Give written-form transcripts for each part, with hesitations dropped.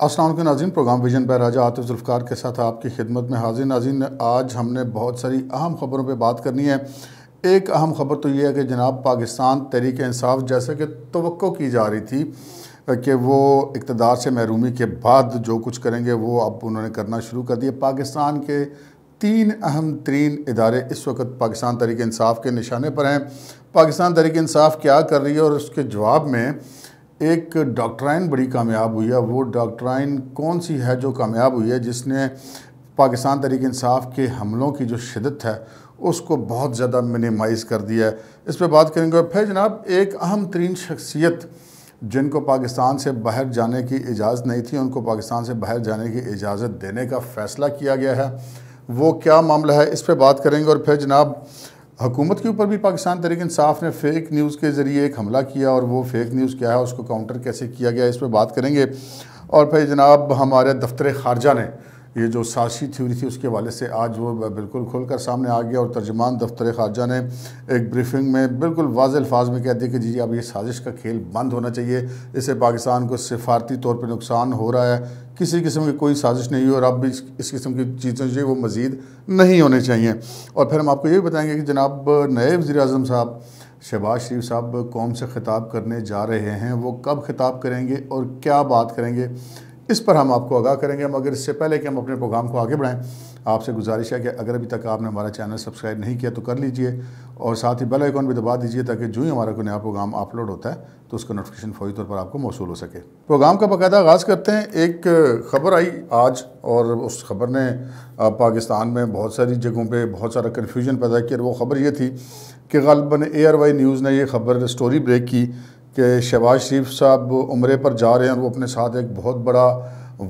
अस्सलाम वालेकुम नाज़रीन, प्रोग्राम विजन बाय राजा आतिफ जुल्फ़कार के साथ आपकी खिदमत में हाजिर। नाज़रीन, आज हमने बहुत सारी अहम ख़बरों पे बात करनी है। एक अहम ख़बर तो ये है कि जनाब पाकिस्तान तहरीक इंसाफ, जैसे कि तवक्को की जा रही थी कि वो इक़्तिदार से महरूमी के बाद जो कुछ करेंगे वो अब उन्होंने करना शुरू कर दिया। पाकिस्तान के 3 अहम तरीन इदारे इस वक्त पाकिस्तान तहरीक इंसाफ के निशाने पर हैं। पाकिस्तान तहरीक इंसाफ क्या कर रही है और उसके जवाब में एक डॉक्ट्राइन बड़ी कामयाब हुई है। वो डॉक्ट्राइन कौन सी है जो कामयाब हुई है, जिसने पाकिस्तान तहरीक इंसाफ के हमलों की जो शिद्दत है उसको बहुत ज़्यादा मिनिमाइज़ कर दिया है। इस पर बात करेंगे। फिर जनाब एक अहम तरीन शख्सियत जिनको पाकिस्तान से बाहर जाने की इजाज़त नहीं थी, उनको पाकिस्तान से बाहर जाने की इजाज़त देने का फ़ैसला किया गया है। वो क्या मामला है, इस पर बात करेंगे। और फिर जनाब हुकूमत के ऊपर भी पाकिस्तान तहरीक इंसाफ ने फ़ेक न्यूज़ के ज़रिए एक हमला किया, और वो फ़ेक न्यूज़ क्या है, उसको काउंटर कैसे किया गया, इस पर बात करेंगे। और फिर जनाब हमारे दफ्तर ख़ारजा ने ये जो साजिशी थ्योरी थी उसके हवाले से आज वो बिल्कुल खुलकर सामने आ गया, और तर्जुमान दफ्तर ख़ारजा ने एक ब्रीफिंग में बिल्कुल वाज़ेह अल्फाज़ में कह दिया कि जी अब ये साजिश का खेल बंद होना चाहिए, इससे पाकिस्तान को सिफारती तौर पर नुकसान हो रहा है, किसी किस्म की कोई साजिश नहीं हुई और अब भी इस किस्म की चीज़ें जो वो मज़ीद नहीं होनी चाहिए। और फिर हम आपको ये भी बताएँगे कि जनाब नए वज़ीर-ए-आज़म साहब शहबाज शरीफ साहब कौम से ख़िताब करने जा रहे हैं, वो कब ख़िताब करेंगे और क्या बात करेंगे, इस पर हम आपको आगाह करेंगे। मगर इससे पहले कि हम अपने प्रोग्राम को आगे बढ़ाएं, आपसे गुजारिश है कि अगर अभी तक आपने हमारा चैनल सब्सक्राइब नहीं किया तो कर लीजिए, और साथ ही बेल आइकॉन भी दबा दीजिए ताकि जो ही हमारा कोई नया प्रोग्राम अपलोड होता है तो उसका नोटिफिकेशन फौरी तौर पर आपको मौसूल हो सके। प्रोग्राम का बाकायदा आगाज़ करते हैं। एक ख़बर आई आज, और उस ख़बर ने पाकिस्तान में बहुत सारी जगहों पर बहुत सारा कन्फ्यूजन पैदा किया। वो ख़बर ये थी कि ग़ालिबन ARY न्यूज़ ने यह ख़बर स्टोरी ब्रेक की कि शहबाज शरीफ साहब उम्रे पर जा रहे हैं, और वो अपने साथ एक बहुत बड़ा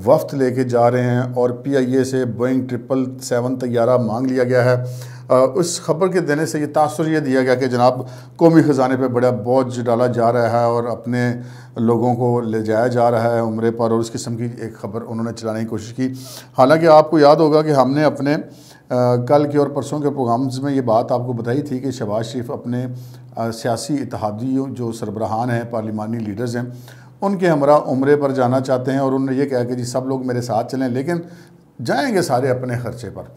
वफ्द लेके जा रहे हैं, और PIA से बोइंग 777 तैयारा मांग लिया गया है। उस खबर के देने से ये तासुर ये दिया गया कि जनाब कौमी ख़जाने पे बड़ा बोझ डाला जा रहा है और अपने लोगों को ले जाया जा रहा है उम्रे पर, और उस किस्म की एक ख़बर उन्होंने चलाने की कोशिश की। हालांकि आपको याद होगा कि हमने अपने कल के और परसों के प्रोग्राम्स में ये बात आपको बताई थी कि शहबाज शरीफ अपने सियासी इत्तेहादियों जो सरबराहान हैं, पार्लिमानी लीडर्स हैं, उनके हमरा उम्रे पर जाना चाहते हैं, और उन्होंने ये कहा कि जी सब लोग मेरे साथ चलें, लेकिन जाएंगे सारे अपने ख़र्चे पर।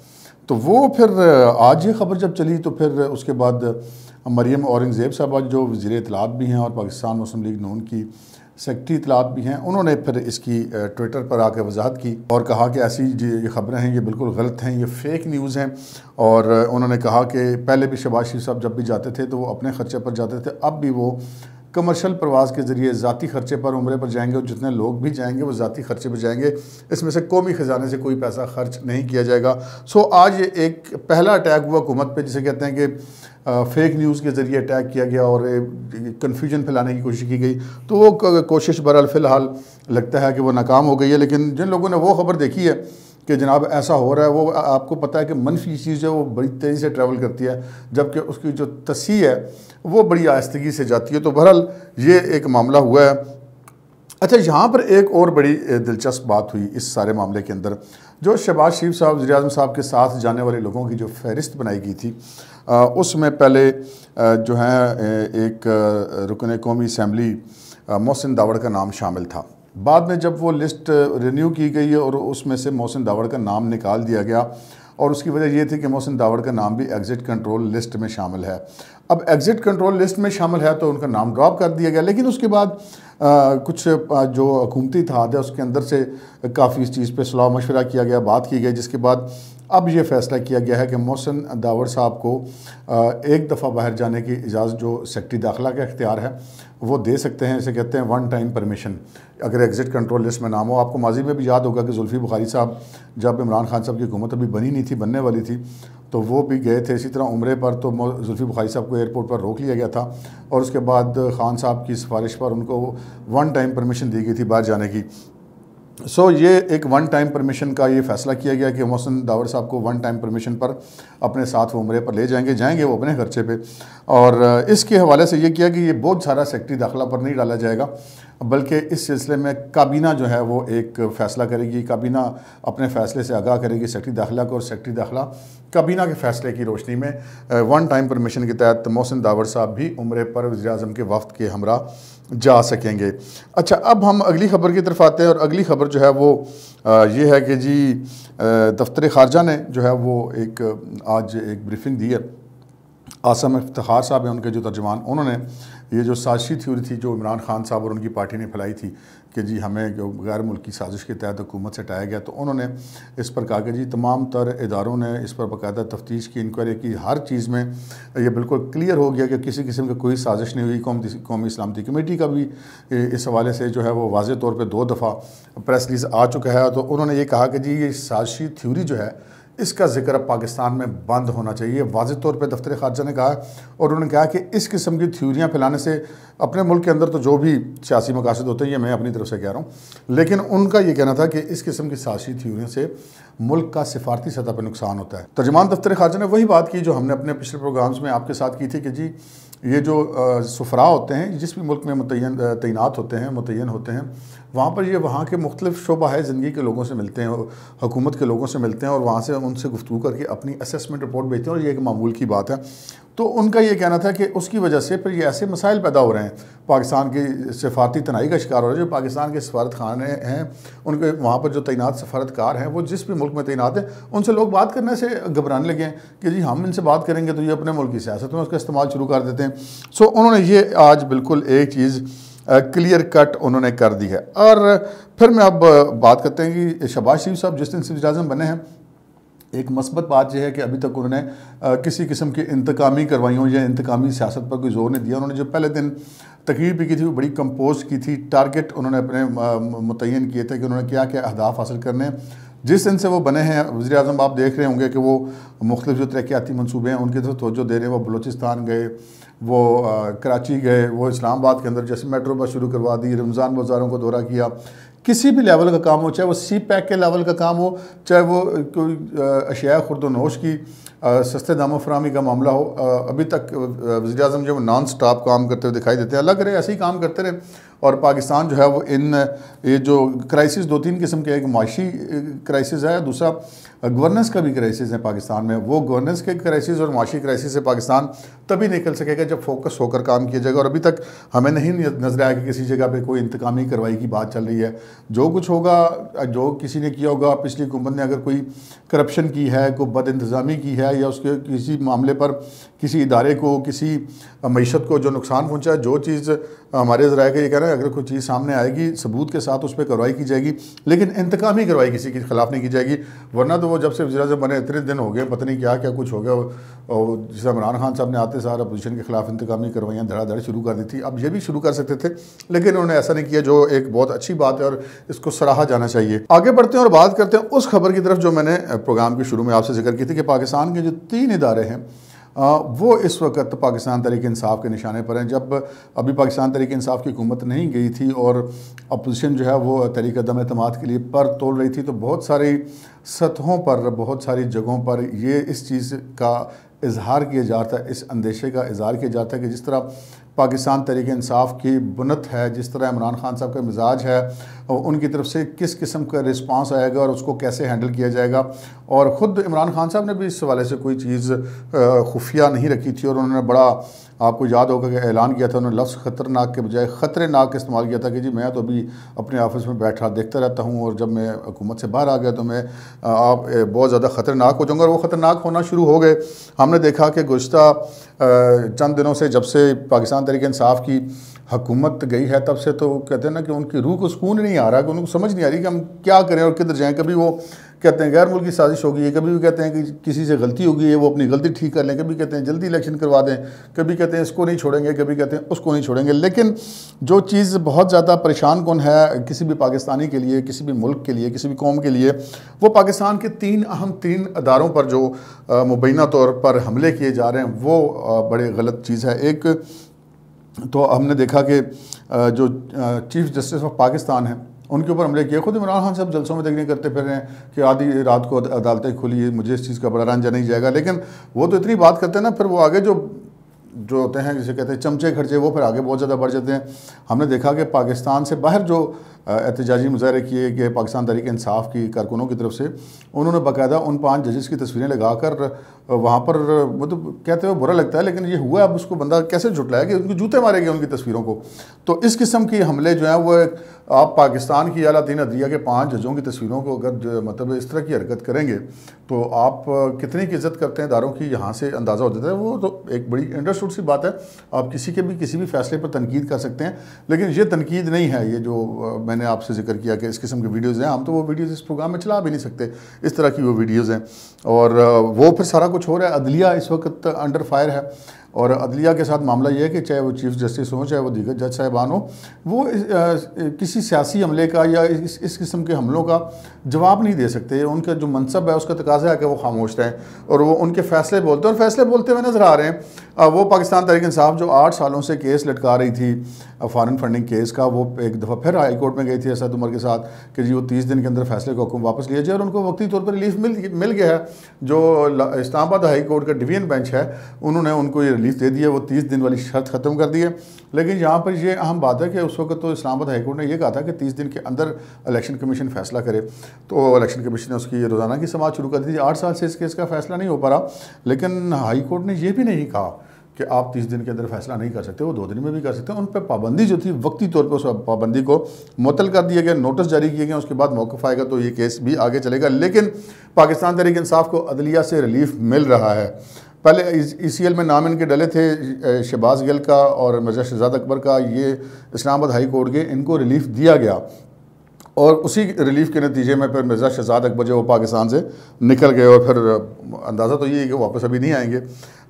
तो वो फिर आज ये ख़बर जब चली तो फिर उसके बाद मरियम औरंगज़ेब साहबा जो वज़ीर इत्तलात भी हैं और पाकिस्तान मुस्लिम लीग नून की सेक्रेटरी इत्तलात भी हैं, उन्होंने फिर इसकी ट्विटर पर आकर वजाहत की और कहा कि ऐसी ये ख़बरें हैं ये बिल्कुल गलत हैं, ये फ़ेक न्यूज़ हैं। और उन्होंने कहा कि पहले भी शहबाज शरीफ साहब जब भी जाते थे तो वो अपने ख़र्चे पर जाते थे, अब भी वो कमर्शल प्रवास के ज़रिए ज़ाती ख़र्चे पर उम्रे पर जाएंगे, और जितने लोग भी जाएंगे वो ज़ाती ख़र्चे पर जाएंगे, इसमें से कौमी ख़जाने से कोई पैसा खर्च नहीं किया जाएगा। सो आज ये एक पहला अटैक हुआ हुकूमत पे, जिसे कहते हैं कि फ़ेक न्यूज़ के ज़रिए अटैक किया गया और कन्फ्यूजन फैलाने की कोशिश की गई। तो वो कोशिश बहरहाल फ़िलहाल लगता है कि वो नाकाम हो गई है। लेकिन जिन लोगों ने वो ख़बर देखी है कि जनाब ऐसा हो रहा है, वो आपको पता है कि मनफी चीज़ है वो बड़ी तेज़ी से ट्रैवल करती है, जबकि उसकी जो तस्हीह है वो बड़ी आहिस्तगी से जाती है। तो बहरहाल ये एक मामला हुआ है। अच्छा, यहाँ पर एक और बड़ी दिलचस्प बात हुई इस सारे मामले के अंदर, जो शहबाज शरीफ साहब वज़ीर-ए-आज़म साहब के साथ जाने वाले लोगों की जो फ़हरिस्त बनाई गई थी, उसमें पहले जो है एक रुकन कौमी असम्बली मोहसिन दावड़ का नाम शामिल था। बाद में जब वो लिस्ट रिन्यू की गई और उसमें से मोहसिन दावड़ का नाम निकाल दिया गया, और उसकी वजह ये थी कि मोहसिन दावड़ का नाम भी एग्ज़िट कंट्रोल लिस्ट में शामिल है। अब एग्ज़िट कंट्रोल लिस्ट में शामिल है तो उनका नाम ड्रॉप कर दिया गया। लेकिन उसके बाद कुछ जो हुकूमती इत्तेहाद है उसके अंदर से काफ़ी इस चीज़ पे सलाह मशवरा किया गया, बात की गई, जिसके बाद अब ये फ़ैसला किया गया है कि मोहसिन दावड़ साहब को एक दफ़ा बाहर जाने की इजाज़त जो सेक्रेटरी दाखिला का इख्तियार है वो दे सकते हैं। इसे कहते हैं वन टाइम परमिशन, अगर एग्ज़िट कंट्रोल लिस्ट में नाम हो। आपको माजी में भी याद होगा कि जुल्फ़ी बुखारी साहब जब इमरान खान साहब की हुकूमत अभी बनी नहीं थी, बनने वाली थी, तो वो भी गए थे इसी तरह उम्रे पर, तो जुल्फ़ी बुखारी साहब को एयरपोर्ट पर रोक लिया गया था, और उसके बाद खान साहब की सिफारिश पर उनको वन टाइम परमिशन दी गई थी बाहर जाने की। सो ये एक वन टाइम परमिशन का ये फ़ैसला किया गया कि मोहसिन दावड़ साहब को वन टाइम परमिशन पर अपने साथ वो उम्रे पर ले जाएंगे वो अपने खर्चे पे। और इसके हवाले से ये किया कि ये बहुत सारा सेक्रेटरी दाखिला पर नहीं डाला जाएगा, बल्कि इस सिलसिले में काबीना जो है वो एक फ़ैसला करेगी। काबीना अपने फ़ैसले से आगाह करेगी सेक्रेटरी दाखिला को, और सेक्रेटरी दाखिला काबीना के फ़ैसले की रोशनी में वन टाइम परमिशन के तहत मोहसिन दावर साहब भी उम्रे पर वज़ीर-ए-आज़म के वफ़द के हमरा जा सकेंगे। अच्छा, अब हम अगली ख़बर की तरफ आते हैं, और अगली ख़बर जो है वो ये है कि जी दफ्तर ख़ारजा ने जो है वो आज एक ब्रीफिंग दी है। आसम इफ्तिखार साहब हैं उनके जो तर्जमान, उन्होंने ये जो साजिशी थ्योरी थी जो इमरान खान साहब और उनकी पार्टी ने फैलाई थी कि जी हमें जो गैर मुल्की साजिश के तहत हुकूमत से हटाया गया, तो उन्होंने इस पर कहा कि जी तमाम तर इदारों ने इस पर बाकायदा तफ्तीश की, इंक्वायरी की, हर चीज़ में ये बिल्कुल क्लियर हो गया कि किसी किस्म की कोई साजिश नहीं हुई। कौमी सलामती कमेटी का भी इस हवाले से जो है वो वाज़े तौर पर 2 दफ़ा प्रेस रिलीज़ आ चुका है। तो उन्होंने ये कहा कि जी ये साजिशी थ्योरी जो है इसका जिक्र अब पाकिस्तान में बंद होना चाहिए, वाज़े तौर पे दफ्तर ख़ारजा ने कहा। और उन्होंने कहा कि इस किस्म की थ्योरियाँ फैलाने से अपने मुल्क के अंदर तो जो भी सियासी मकासद होते हैं, ये मैं अपनी तरफ से कह रहा हूँ, लेकिन उनका ये कहना था कि इस किस्म की सियासी थ्योरियों से मुल्क का सिफारती सतह पर नुकसान होता है। तर्जमान दफ्तर ख़ारजा ने वही बात की जो हमने अपने पिछले प्रोग्राम्स में आपके साथ की थी कि जी ये जो सफ़रा होते हैं जिस भी मुल्क में तैनात होते हैं, मुतय्यन होते हैं, वहाँ पर ये वहाँ के मुख्तलिफ़ शोबा है ज़िंदगी के लोगों से मिलते हैं, हुकूमत के लोगों से मिलते हैं, और वहाँ से उनसे गुफ्तगू करके अपनी असेसमेंट रिपोर्ट भेजते हैं, और ये एक मामूल की बात है। तो उनका ये कहना था कि उसकी वजह से फिर ये ऐसे मसाइल पैदा हो रहे हैं, पाकिस्तान की सफारती तनाई का शिकार हो रहे हैं। जो पाकिस्तान के सफारत खाने हैं, उनके वहाँ पर जो तैनात सफारतकार हैं, वो जिस भी मुल्क में तैनात हैं, उनसे लोग बात करने से घबराने लगे हैं कि जी हम इनसे बात करेंगे तो ये अपने मुल्क की सियासत में उसका इस्तेमाल शुरू कर देते हैं। सो उन्होंने ये आज बिल्कुल एक चीज़ क्लियर कट उन्होंने कर दी है। और फिर मैं अब बात करते हैं कि शहबाज शरीफ साहब जिस दिन वज़ीर-ए-आज़म बने हैं, एक मस्बत बात यह है कि अभी तक उन्होंने किसी किस्म की इंतकामी कार्रवाइयों या इंतकामी सियासत पर कोई जोर नहीं दिया। उन्होंने जो पहले दिन तकरीर भी की थी वो बड़ी कंपोज की थी, टारगेट उन्होंने अपने मुतय्यन किए थे कि उन्होंने क्या क्या अहदाफ हासिल करने हैं। जिस दिन से वो बने हैं वज़ीर-ए-आज़म, आप देख रहे होंगे कि वो मुख्तलिफ जो तरक्याती मनसूबे हैं उनकी तरफ तवज्जो दे रहे हैं। वो बलूचिस्तान गए, वो कराची गए, वो इस्लामाबाद के अंदर जैसे मेट्रो बस शुरू करवा दी, रमज़ान बाज़ारों को दौरा किया। किसी भी लेवल का काम हो, चाहे वो सी पैक के लेवल का काम हो, चाहे वो कोई अशिया खुर्द-ओ-नोश की सस्ते दामों फराहमी का मामला हो, अभी तक वज़ीर-ए-आज़म जो नॉन स्टॉप काम करते हुए दिखाई देते हैं। अल्लाह करे ऐसे ही काम करते रहे, और पाकिस्तान जो है वो ये जो क्राइसिस 2-3 किस्म के, एक माशी क्राइसिस है, दूसरा गवर्नेंस का भी क्राइसिस है पाकिस्तान में। वो गवर्नेंस के क्राइसिस और माशी क्राइसिस से पाकिस्तान तभी निकल सकेगा जब फोकस होकर काम किया जाएगा। और अभी तक हमें नहीं नजर आया कि किसी जगह पे कोई इंतकामी कार्रवाई की बात चल रही है। जो कुछ होगा, जो किसी ने किया होगा, पिछली हुकूमत ने अगर कोई करप्शन की है, कोई बद इंतज़ामी की है, या उसके किसी मामले पर किसी इदारे को, किसी मईशत को जो नुकसान पहुँचा है, जो चीज़ हमारे ज़राए का ये कह रहे हैं, अगर कोई चीज़ सामने आएगी सबूत के साथ उस पर कार्रवाई की जाएगी, लेकिन इंतकामी कार्रवाई किसी के खिलाफ नहीं की जाएगी। वरना तो वो जब से वज़ीर-ए-आज़म बने इतने दिन हो गए, पता नहीं क्या क्या कुछ हो गया। और जिस इमरान खान साहब ने आते सार अपोजिशन के खिलाफ इंतकामी कार्रवाइयाँ धड़ाधड़ शुरू कर दी थी। अब ये भी शुरू कर सकते थे, लेकिन उन्होंने ऐसा नहीं किया, जो एक बहुत अच्छी बात है और इसको सराहा जाना चाहिए। आगे बढ़ते हैं और बात करते हैं उस खबर की तरफ जो मैंने प्रोग्राम के शुरू में आपसे जिक्र की थी कि पाकिस्तान के जो 3 इदारे हैं वो इस वक्त पाकिस्तान तहरीक इंसाफ के निशाने पर हैं। जब अभी पाकिस्तान तहरीक इंसाफ की हुकूमत नहीं गई थी और अपोजिशन जो है वो तहरीक अदम एतमाद के लिए पर तोल रही थी, तो बहुत सारी सतहों पर, बहुत सारी जगहों पर ये इस चीज़ का इजहार किया जाता है, इस अंदेशे का इजहार किया जाता है कि जिस तरह पाकिस्तान तहरीक इंसाफ की बुनत है, जिस तरह इमरान खान साहब का मिजाज है, और उनकी तरफ से किस किस्म का रिस्पांस आएगा और उसको कैसे हैंडल किया जाएगा। और ख़ुद इमरान खान साहब ने भी इस हवाले से कोई चीज़ खुफिया नहीं रखी थी, और उन्होंने बड़ा, आपको याद होगा कि ऐलान किया था, उन्होंने लफ्ज़ ख़तरनाक के बजाय ख़तरनाक इस्तेमाल किया था कि जी मैं तो अभी अपने ऑफिस में बैठा देखता रहता हूँ, और जब मैं हुकूमत से बाहर आ गया तो मैं आप बहुत ज़्यादा ख़तरनाक हो जाऊँगा। और वो ख़तरनाक होना शुरू हो गए। हमने देखा कि गुज़श्ता चंद दिनों से, जब से पाकिस्तान तहरीक इंसाफ की हुकूमत गई है, तब से तो कहते हैं ना कि उनकी रूह को सुकून नहीं आ रहा, कि उनको समझ नहीं आ रही कि हम क्या करें और किधर जाएं। कभी वो कहते हैं गैर मुल्की साजिश होगी है, कभी भी कहते हैं कि किसी से गलती होगी है, वो अपनी गलती ठीक कर लें, कभी कहते हैं जल्दी इलेक्शन करवा दें, कभी कहते हैं इसको नहीं छोड़ेंगे, कभी कहते हैं उसको नहीं छोड़ेंगे। लेकिन जो चीज़ बहुत ज़्यादा परेशान कौन है किसी भी पाकिस्तानी के लिए, किसी भी मुल्क के लिए, किसी भी कौम के लिए, वो पाकिस्तान के 3 अहम अदारों पर जो मुबैना तौर पर हमले किए जा रहे हैं, वो बड़े गलत चीज़ है। एक तो हमने देखा कि जो चीफ़ जस्टिस ऑफ पाकिस्तान है, उनके ऊपर हमले किए। खुद इमरान खान साहब जलसों में देखने करते फिर रहे हैं कि आधी रात को अदालतें खुली, मुझे इस चीज़ का बड़ा रंजा नहीं जाएगा। लेकिन वो तो इतनी बात करते हैं ना, फिर वो आगे जो जो होते हैं जिसे कहते हैं चमचे खर्चे, वो फिर आगे बहुत ज़्यादा बढ़ जाते हैं। हमने देखा कि पाकिस्तान से बाहर जो एहतजाजी मुजाहरे किए गए पाकिस्तान तहरीक इंसाफ की कारकुनों की तरफ से, उन्होंने बाकायदा उन 5 जजेस की तस्वीरें लगाकर वहाँ पर, मतलब कहते हुए बुरा लगता है, लेकिन ये हुआ। अब उसको बंदा कैसे झुटलाया कि उनके जूते मारे गए उनकी तस्वीरों को। तो इस किस्म की हमले जो हैं वो आप पाकिस्तान की आला 3 अदलिया के 5 जजों की तस्वीरों को अगर मतलब इस तरह की हरकत करेंगे तो आप कितनी की इज़्ज़त करते हैं इदारों की, यहाँ से अंदाज़ा हो जाता है। वो तो एक बड़ी अंडरस्टूड सी बात है, आप किसी भी फैसले पर तनकीद कर सकते हैं, लेकिन ये तनकीद नहीं है। ये जो मैंने आपसे जिक्र किया कि इस किस्म की वीडियोज़ हैं, हम तो वो वीडियोज़ इस प्रोग्राम में चला भी नहीं सकते, इस तरह की वो वीडियोज़ हैं। और वो फिर सारा कुछ हो रहा है। अदलिया इस वक्त अंडर फायर है, और अदलिया के साथ मामला ये है कि चाहे वो चीफ़ जस्टिस हो, चाहे वो दीगर जज साहिबान हो, वो किसी सियासी हमले का या इस किस्म के हमलों का जवाब नहीं दे सकते। उनका जो मनसब है उसका तकाजा है कि वो खामोश रहें, और वो उनके फ़ैसले बोलते हैं, और फैसले बोलते हुए नज़र आ रहे हैं। वो पाकिस्तान तहरीक इंसाफ जो 8 सालों से केस लटका रही थी फ़ॉरेन फंडिंग केस का, वो एक दफ़ा फिर हाई कोर्ट में गई थी असद उमर के साथ कि जी वो 30 दिन के अंदर फैसले का हुक्म वापस लिया जाए, और उनको वक्ती तौर पर रिलीफ मिल गया है। जो इस्लामाबाद हाई कोर्ट का डिवीजन बेंच है, उन्होंने उनको ये रिलीफ दे दी है, वो 30 दिन वाली शर्त ख़त्म कर दी है। लेकिन यहाँ पर ये अहम बात है कि उस वक्त तो इस्लामाबाद हाई कोर्ट ने यह कहा था कि 30 दिन के अंदर इलेक्शन कमीशन फैसला करे, तो इलेक्शन कमीशन ने उसकी रोज़ाना की समाअत शुरू कर दी थी। 8 साल से इस केस का फैसला नहीं हो पा रहा, लेकिन हाई कोर्ट ने यह भी नहीं कहा कि आप 30 दिन के अंदर फैसला नहीं कर सकते, वो 2 दिन में भी कर सकते हैं। उन पर पाबंदी जो थी वक्ती तौर पर, उस पाबंदी को मुअत्तल कर दिया गया, नोटिस जारी किए गए, उसके बाद मौक़िफ़ आएगा तो ये केस भी आगे चलेगा। लेकिन पाकिस्तान तहरीक इंसाफ को अदलिया से रिलीफ मिल रहा है। पहले ECL में नाम इनके डले थे, शहबाज गिल का और मिर्ज़ा शहजाद अकबर का, ये इस्लामाबाद हाई कोर्ट के इनको रिलीफ दिया गया, और उसी रिलीफ के नतीजे में फिर मिर्ज़ा शहजाद अकबर जो वो पाकिस्तान से निकल गए, और फिर अंदाज़ा तो ये है कि वापस अभी नहीं आएंगे।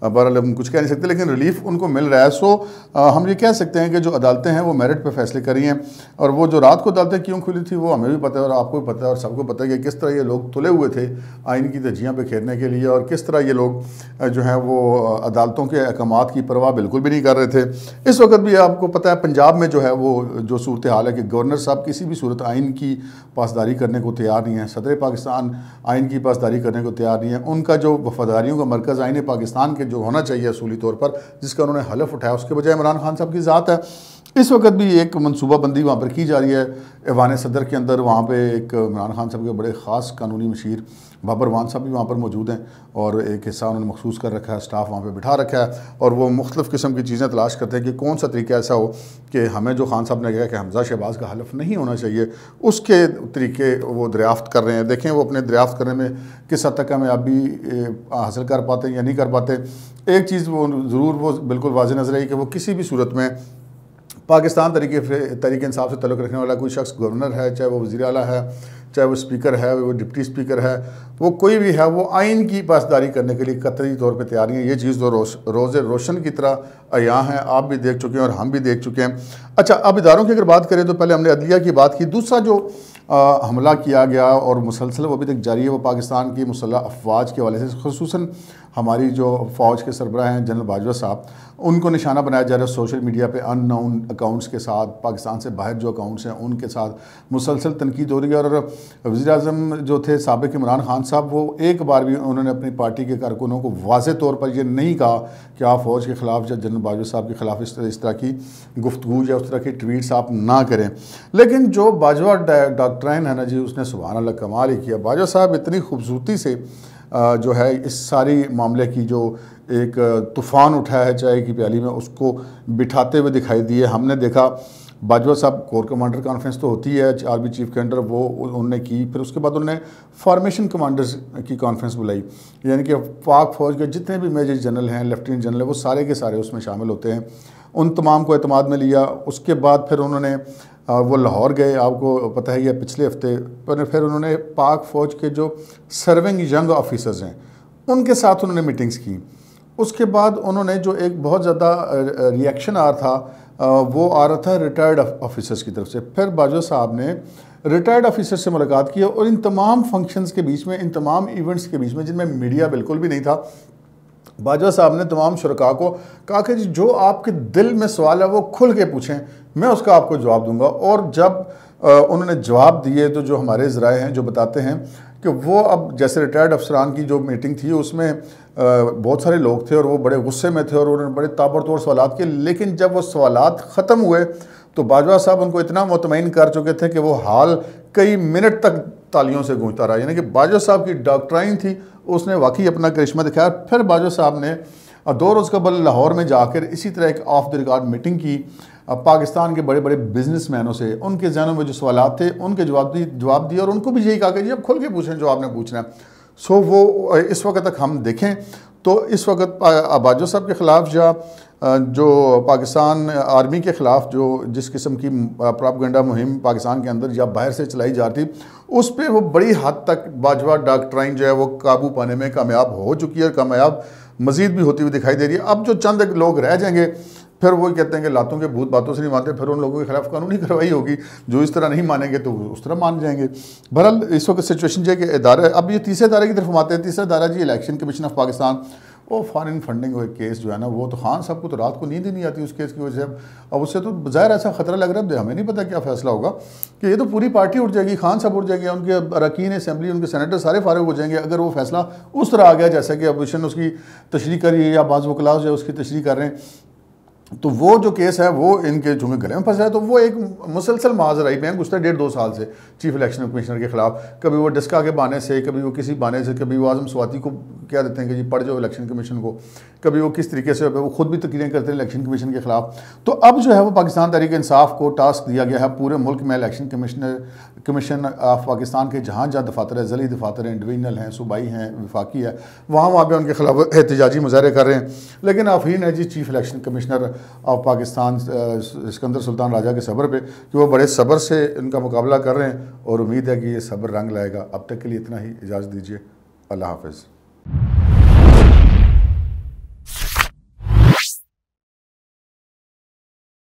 बहरहाल हम कुछ कह नहीं सकते, लेकिन रिलीफ उनको मिल रहा है। सो हम ये कह सकते हैं कि जो अदालतें हैं वो मेरिट पे फैसले कर रही हैं, और वो जो रात को अदालतें क्यों खुली थी वो हमें भी पता है, और आपको भी पता है, और सबको पता है कि किस तरह ये लोग तुले हुए थे आइन की धज्जियाँ पे खेलने के लिए, और किस तरह ये लोग जो हैं वो अदालतों के अहकामात की परवाह बिल्कुल भी नहीं कर रहे थे। इस वक्त भी आपको पता है पंजाब में जो है वो जो सूरत हाल है कि गवर्नर साहब किसी भी सूरत आइन की पासदारी करने को तैयार नहीं है, सदर पाकिस्तान आइन की पासदारी करने को तैयार नहीं है। उनका जो वफादारियों का मरकज़ आइन पाकिस्तान के जो होना चाहिए असूली तौर पर, जिसका उन्होंने हलफ उठाया, उसके बजाय इमरान खान साहब की ज़ात है। इस वक्त भी एक मनसूबाबंदी वहाँ पर की जा रही है ऐवान सदर के अंदर। वहाँ पे एक इमरान खान साहब के बड़े ख़ास कानूनी मशीर बाबर वान साहब भी वहाँ पर मौजूद हैं, और एक हिस्सा उन्होंने मखसूस कर रखा है, स्टाफ वहाँ पे बिठा रखा है, और वो मुख्तलिफ़ किस्म की चीज़ें तलाश करते हैं कि कौन सा तरीका ऐसा हो कि हमें जो खान साहब ने कहा कि हमजा शहबाज का हलफ नहीं होना चाहिए, उसके तरीके वो दरियाफ़्त कर रहे हैं। देखें वो अपने दरियाफ़्त करने में किस हद तक कामयाबी हासिल कर पाते हैं या नहीं कर पाते। एक चीज़ वो ज़रूर वो बिल्कुल वाज़ेह नज़र आई कि वो किसी भी सूरत में पाकिस्तान तहरीक इंसाफ से तल्लुक़ रखने वाला कोई शख्स गवर्नर है, चाहे वो वज़ीर आला है, चाहे वो स्पीकर है, वो डिप्टी स्पीकर है, वो कोई भी है, वो आइन की पासदारी करने के लिए कतई तौर पे तैयार हैं। ये चीज़ तो रोज़े रोशन की तरह अयां है, आप भी देख चुके हैं और हम भी देख चुके हैं। अच्छा, अब इदारों की अगर बात करें तो पहले हमने अदलिया की बात की। दूसरा जो हमला किया गया और मुसलसल वो अभी तक जारी है, वो पाकिस्तान की मुसल्लह अफवाज के हवाले से, खुसूसन हमारी जो फ़ौज के सरबराह हैं जनरल बाजवा साहब, उनको निशाना बनाया जा रहा है। सोशल मीडिया पे अननोन अकाउंट्स के साथ, पाकिस्तान से बाहर जो अकाउंट्स हैं उनके साथ मुसलसल तनकीद हो रही है। और वज़ीर आज़म जो थे साबिक़ इमरान खान साहब, वो एक बार भी उन्होंने अपनी पार्टी के कारकुनों को वाज़ेह तौर पर यह नहीं कहा कि आप फ़ौज के ख़िलाफ़ या जनरल बाजवा साहब के ख़िलाफ़ इस तरह की गुफ्तगू या उस तरह की ट्वीट्स आप ना करें। लेकिन जो बाजवा डॉक्ट्राइन है ना जी, उसने सुभान अल्लाह कमाल ही किया। बाजवा साहब इतनी खूबसूरती से जो है इस सारी मामले की जो एक तूफ़ान उठाया है चाय की प्याली में, उसको बिठाते हुए दिखाई दिए। हमने देखा बाजवा साहब कोर कमांडर कॉन्फ्रेंस तो होती है आर्मी चीफ के अंडर, वो उन्होंने की, फिर उसके बाद उन्होंने फॉर्मेशन कमांडर्स की कॉन्फ्रेंस बुलाई, यानी कि पाक फ़ौज के जितने भी मेजर जनरल हैं, लेफ्टिनेंट जनरल हैं, वो सारे के सारे उसमें शामिल होते हैं। उन तमाम को एतमाद में लिया। उसके बाद फिर उन्होंने वो लाहौर गए, आपको पता है ये पिछले हफ्ते, पर फिर उन्होंने पाक फ़ौज के जो सर्विंग यंग ऑफिसर्स हैं उनके साथ उन्होंने मीटिंग्स की। उसके बाद उन्होंने जो एक बहुत ज़्यादा रिएक्शन आ रहा था वो आ रहा था रिटायर्ड ऑफिसर्स की तरफ से। फिर बाजवा साहब ने रिटायर्ड ऑफिसर्स से मुलाकात की, और इन तमाम फंक्शंस के बीच में, इन तमाम इवेंट्स के बीच में जिनमें मीडिया बिल्कुल भी नहीं था, बाजवा साहब ने तमाम शुरका को कहा कि जो आपके दिल में सवाल है वो खुल के पूछें, मैं उसका आपको जवाब दूंगा। और जब उन्होंने जवाब दिए तो जो हमारे ज़राए हैं जो बताते हैं कि वो अब जैसे रिटायर्ड अफसरान की जो मीटिंग थी उसमें बहुत सारे लोग थे और वो बड़े गुस्से में थे और उन्होंने बड़े ताबड़तोड़ सवालात किए, लेकिन जब वो सवालात ख़त्म हुए तो बाजवा साहब उनको इतना मुतमईन कर चुके थे कि वो हाल कई मिनट तक तालियों से गूंजता रहा। यानी कि बाजवा साहब की डॉक्ट्राइन थी, उसने वाकई अपना करिश्मा दिखाया। फिर बाजवा साहब ने 2 रोज़ कबल लाहौर में जाकर इसी तरह एक ऑफ द रिकॉर्ड मीटिंग की पाकिस्तान के बड़े बड़े बिजनेसमैनों से। उनके जहनों में जो सवालात थे उनके जवाब दिए और उनको भी यही कहा कि जी अब खुल के पूछें जो आपने पूछना है। सो वो इस वक्त तक हम देखें तो इस वक्त बाजवा साहब के ख़िलाफ़ या जो पाकिस्तान आर्मी के ख़िलाफ़ जो जिस किस्म की प्रोपेगेंडा मुहिम पाकिस्तान के अंदर या बाहर से चलाई जाती, उस पर वो बड़ी हद तक बाजवा डॉक्ट्राइन जो है वो काबू पाने में कामयाब हो चुकी है और कामयाब मज़ीद भी होती हुई दिखाई दे रही है। अब जो चंद लोग रह जाएंगे फिर वो कहते हैं कि लातों के भूत बातों से नहीं मानते, फिर उन लोगों के खिलाफ कानूनी कार्रवाई होगी। जो इस तरह नहीं मानेंगे तो उस तरह मान जाएंगे। बहरहाल इस वक्त सिचुएशन जो है कि इदारा, अब ये तीसरे इदारे की तरफ हम आते हैं। तीसरा इदारा जी इलेक्शन कमीशन ऑफ पाकिस्तान, वो फॉरेन फंडिंग और केस जो है ना, वो तो खान साहब को तो रात को नींद ही नहीं आती उस केस की वजह से। अब उससे तो ज़ाहिर ऐसा खतरा लग रहा है, हमें नहीं पता क्या फैसला होगा कि ये तो पूरी पार्टी उठ जाएगी, खान साहब उठ जाएंगे, उनके अरकान असेंबली, उनके सेनेटर सारे फारिग हो जाएंगे अगर वो फैसला उस तरह आ गया जैसा कि अपोजिशन उसकी तशरीह करी या बाज़ वकला जो है उसकी तशरीह कर रहे हैं। तो वो जो केस है वो इनके चूँकि गले में फंसा है, तो वो एक मुसलसल माजराई में गुज़श्ता 1.5-2 साल से चीफ इलेक्शन कमिश्नर के खिलाफ। कभी वो डिस्का के बहाने से, कभी वो किसी बहाने से, कभी वो आज़म स्वाति को क्या देते हैं कि जी पढ़ जाओ इलेक्शन कमीशन को, कभी वो किस तरीके से वो खुद भी तकरीरें करते हैं इलेक्शन कमीशन के खिलाफ। तो अब जो है वो पाकिस्तान तहरीक इंसाफ को टास्क दिया गया है पूरे मुल्क में इलेक्शन कमीशन ऑफ पाकिस्तान के जहाँ जहाँ दफातर है, ज़िली दफातर हैं, डिवीजनल हैं, सूबाई हैं, वफाकी है, वहाँ पे उनके खिलाफ एहतजाजी मुजाहरे कर रहे हैं। लेकिन आफरीन है जी chief election commissioner of Pakistan Sikandar Sultan Raja के सब्र पे कि वो बड़े सब्र से इनका मुकाबला कर रहे हैं और उम्मीद है कि ये सब्र रंग लाएगा। अब तक के लिए इतना ही, इजाज़त दीजिए, अल्लाह हाफ़िज़।